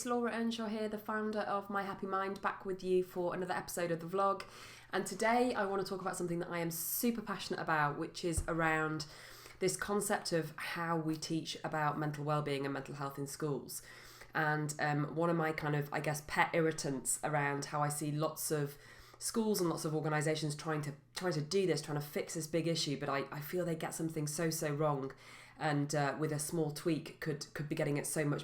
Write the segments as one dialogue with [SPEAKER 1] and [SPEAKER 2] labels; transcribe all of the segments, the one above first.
[SPEAKER 1] Laura Earnshaw here, the founder of My Happy Mind, back with you for another episode of the vlog. And today I want to talk about something that I am super passionate about, which is around this concept of how we teach about mental well-being and mental health in schools. And one of my kind of, I guess, pet irritants around how I see lots of schools and lots of organisations trying to do this, trying to fix this big issue, but I feel they get something so wrong. And with a small tweak could be getting it so much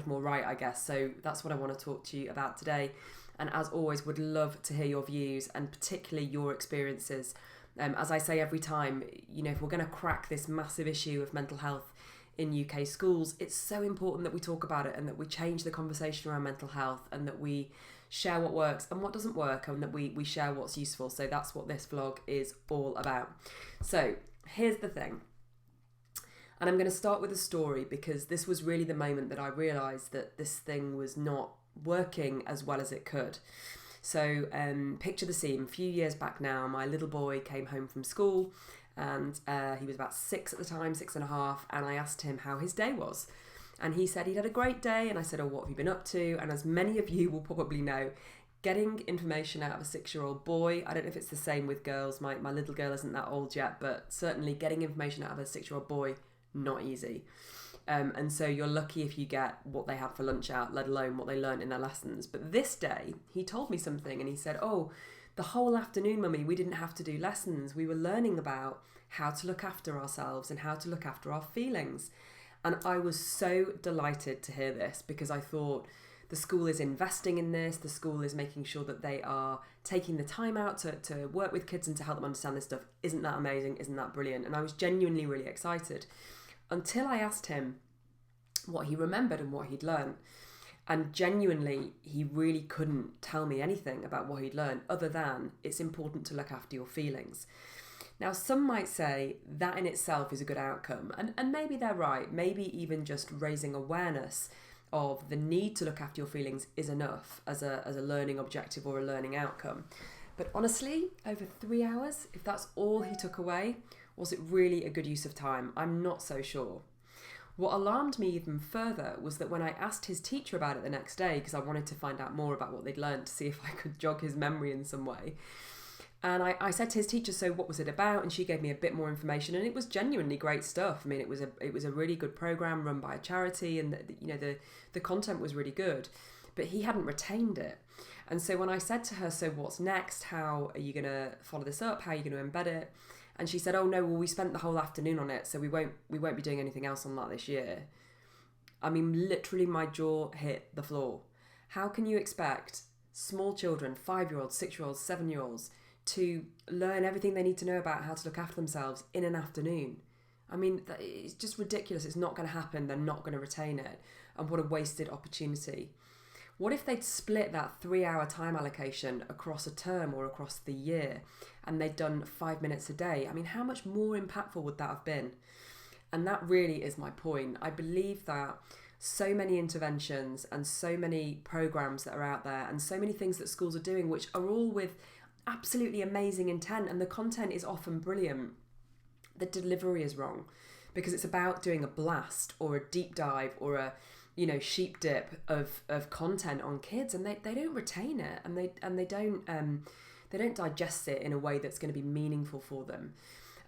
[SPEAKER 1] more right, I guess. So that's what I want to talk to you about today. And as always, would love to hear your views and particularly your experiences. As I say every time, you know, if we're going to crack this massive issue of mental health in UK schools, it's so important that we talk about it and that we change the conversation around mental health and that we share what works and what doesn't work and that we share what's useful. So that's what this vlog is all about. So here's the thing. And I'm going to start with a story because this was really the moment that I realised that this thing was not working as well as it could. So picture the scene. A few years back now, my little boy came home from school and he was about 6 at the time, 6.5, and I asked him how his day was. And he said he'd had a great day, and I said, oh, what have you been up to? And as many of you will probably know, getting information out of a 6-year-old boy, I don't know if it's the same with girls, my little girl isn't that old yet, but certainly getting information out of a 6-year-old boy, not easy. And so you're lucky if you get what they have for lunch out, let alone what they learn in their lessons. But this day, he told me something and he said, oh, the whole afternoon, mummy, we didn't have to do lessons. We were learning about how to look after ourselves and how to look after our feelings. And I was so delighted to hear this because I thought the school is investing in this. The school is making sure that they are taking the time out to work with kids and to help them understand this stuff. Isn't that amazing? Isn't that brilliant? And I was genuinely really excited until I asked him what he remembered and what he'd learned. And genuinely, he really couldn't tell me anything about what he'd learned other than it's important to look after your feelings. Now, some might say that in itself is a good outcome. And maybe they're right. Maybe even just raising awareness of the need to look after your feelings is enough as a learning objective or a learning outcome. But honestly, over 3 hours, if that's all he took away, was it really a good use of time? I'm not so sure. What alarmed me even further was that when I asked his teacher about it the next day, because I wanted to find out more about what they'd learned to see if I could jog his memory in some way, and I said to his teacher, so what was it about? And she gave me a bit more information, and it was genuinely great stuff. I mean, it was a really good program run by a charity, and the content was really good, but he hadn't retained it. And so when I said to her, so what's next? How are you going to follow this up? How are you going to embed it? And she said, oh no, well, we spent the whole afternoon on it, so we won't be doing anything else on that this year. I mean, literally my jaw hit the floor. How can you expect small children, 5-year-olds, 6-year-olds, 7-year-olds, to learn everything they need to know about how to look after themselves in an afternoon? I mean, it's just ridiculous. It's not going to happen. They're not going to retain it. And what a wasted opportunity. What if they'd split that 3-hour time allocation across a term or across the year and they'd done 5 minutes a day? I mean, how much more impactful would that have been? And that really is my point. I believe that so many interventions and so many programs that are out there and so many things that schools are doing, which are all with absolutely amazing intent, and the content is often brilliant, the delivery is wrong because it's about doing a blast or a deep dive or a sheep dip of content on kids, and they don't retain it, and they don't digest it in a way that's going to be meaningful for them.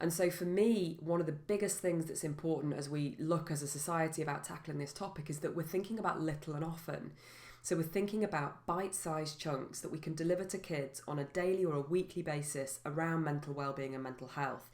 [SPEAKER 1] And so for me, one of the biggest things that's important as we look as a society about tackling this topic is that we're thinking about little and often. So we're thinking about bite-sized chunks that we can deliver to kids on a daily or a weekly basis around mental well-being and mental health.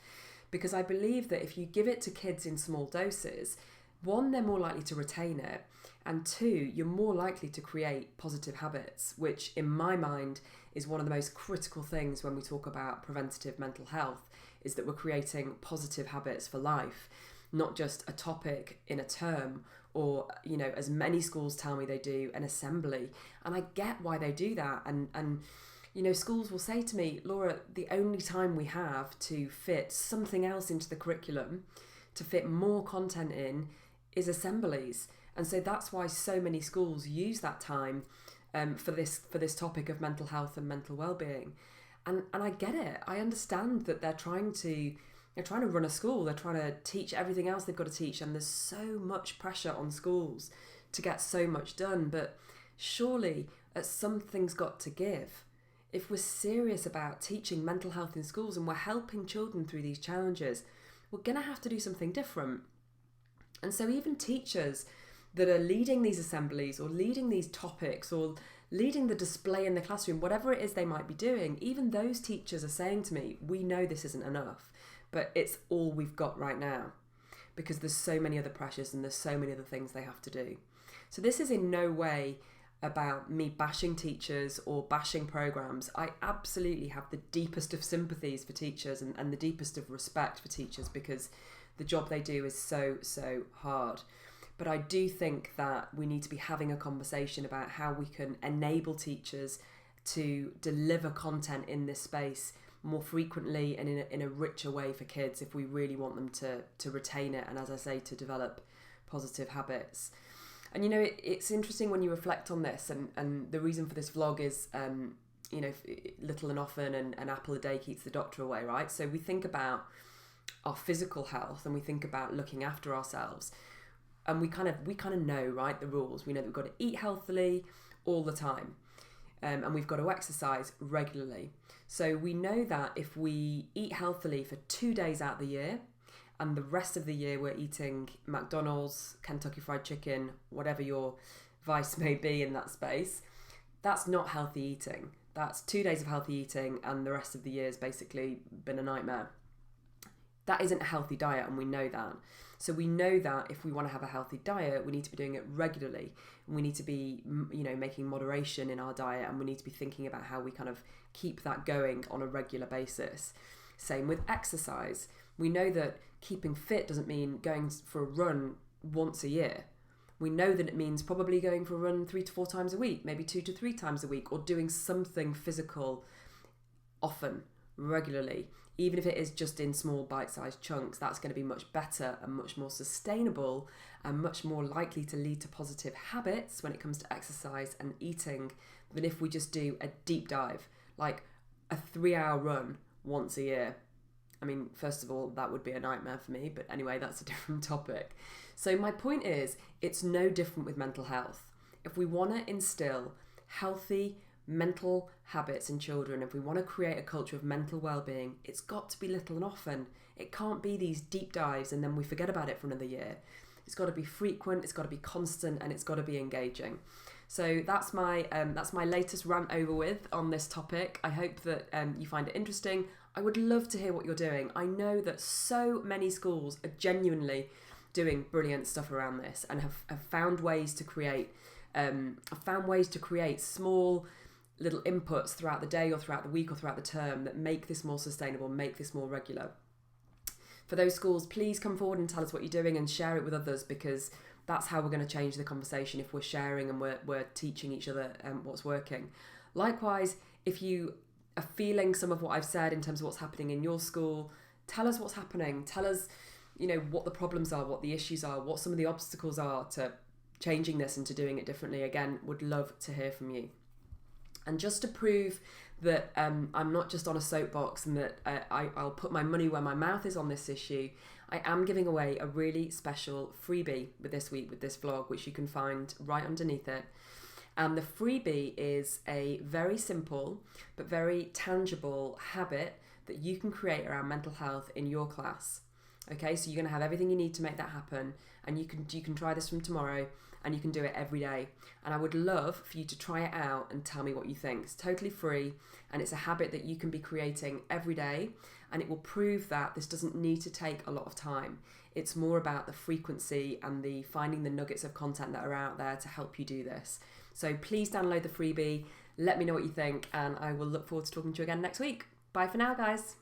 [SPEAKER 1] Because I believe that if you give it to kids in small doses, one, they're more likely to retain it, and two, you're more likely to create positive habits, which in my mind is one of the most critical things when we talk about preventative mental health, is that we're creating positive habits for life, not just a topic in a term or, as many schools tell me they do, an assembly. And I get why they do that. And schools will say to me, Laura, the only time we have to fit something else into the curriculum, to fit more content in, is assemblies. And so that's why so many schools use that time for this topic of mental health and mental well-being. And I get it. I understand that they're trying to run a school. They're trying to teach everything else they've got to teach. And there's so much pressure on schools to get so much done. But surely something's got to give. If we're serious about teaching mental health in schools and we're helping children through these challenges, we're going to have to do something different. And so even teachers that are leading these assemblies or leading these topics or leading the display in the classroom, whatever it is they might be doing, even those teachers are saying to me, we know this isn't enough, but it's all we've got right now because there's so many other pressures and there's so many other things they have to do. So this is in no way about me bashing teachers or bashing programs. I absolutely have the deepest of sympathies for teachers and the deepest of respect for teachers because the job they do is so hard. But I do think that we need to be having a conversation about how we can enable teachers to deliver content in this space more frequently and in a richer way for kids if we really want them to retain it and, as I say, to develop positive habits. And you know, it's interesting when you reflect on this, and the reason for this vlog is you know, little and often and an apple a day keeps the doctor away, right? So we think about our physical health and we think about looking after ourselves. And we kind of know, right, the rules. We know that we've got to eat healthily all the time, and we've got to exercise regularly. So we know that if we eat healthily for 2 days out of the year, and the rest of the year we're eating McDonald's, Kentucky Fried Chicken, whatever your vice may be in that space, that's not healthy eating. That's 2 days of healthy eating, and the rest of the year has basically been a nightmare. That isn't a healthy diet, and we know that. So we know that if we want to have a healthy diet, we need to be doing it regularly. And we need to be, you know, making moderation in our diet, and we need to be thinking about how we kind of keep that going on a regular basis. Same with exercise. We know that keeping fit doesn't mean going for a run once a year. We know that it means probably going for a run 3 to 4 times a week, maybe 2 to 3 times a week, or doing something physical often, regularly. Even if it is just in small bite-sized chunks, that's going to be much better and much more sustainable and much more likely to lead to positive habits when it comes to exercise and eating than if we just do a deep dive, like a 3-hour run once a year. I mean, first of all, that would be a nightmare for me, but anyway, that's a different topic. So my point is, it's no different with mental health. If we want to instill healthy mental habits in children, if we want to create a culture of mental well-being, it's got to be little and often. It can't be these deep dives and then we forget about it for another year. It's got to be frequent, it's got to be constant, and it's got to be engaging. So that's my latest rant over with on this topic. I hope that you find it interesting. I would love to hear what you're doing. I know that so many schools are genuinely doing brilliant stuff around this and have found ways to create small little inputs throughout the day or throughout the week or throughout the term that make this more sustainable, make this more regular. For those schools, please come forward and tell us what you're doing and share it with others, because that's how we're going to change the conversation, if we're sharing and we're teaching each other what's working. Likewise, if you are feeling some of what I've said in terms of what's happening in your school, tell us what's happening. Tell us, you know, what the problems are, what the issues are, what some of the obstacles are to changing this and to doing it differently. Again, would love to hear from you. And just to prove that I'm not just on a soapbox and that I'll put my money where my mouth is on this issue, I am giving away a really special freebie with this week, with this vlog, which you can find right underneath it. And the freebie is a very simple but very tangible habit that you can create around mental health in your class. Okay, so you're going to have everything you need to make that happen, and you can try this from tomorrow, and you can do it every day. And I would love for you to try it out and tell me what you think. It's totally free, and it's a habit that you can be creating every day, and it will prove that this doesn't need to take a lot of time. It's more about the frequency and the finding the nuggets of content that are out there to help you do this. So please download the freebie, let me know what you think, and I will look forward to talking to you again next week. Bye for now, guys.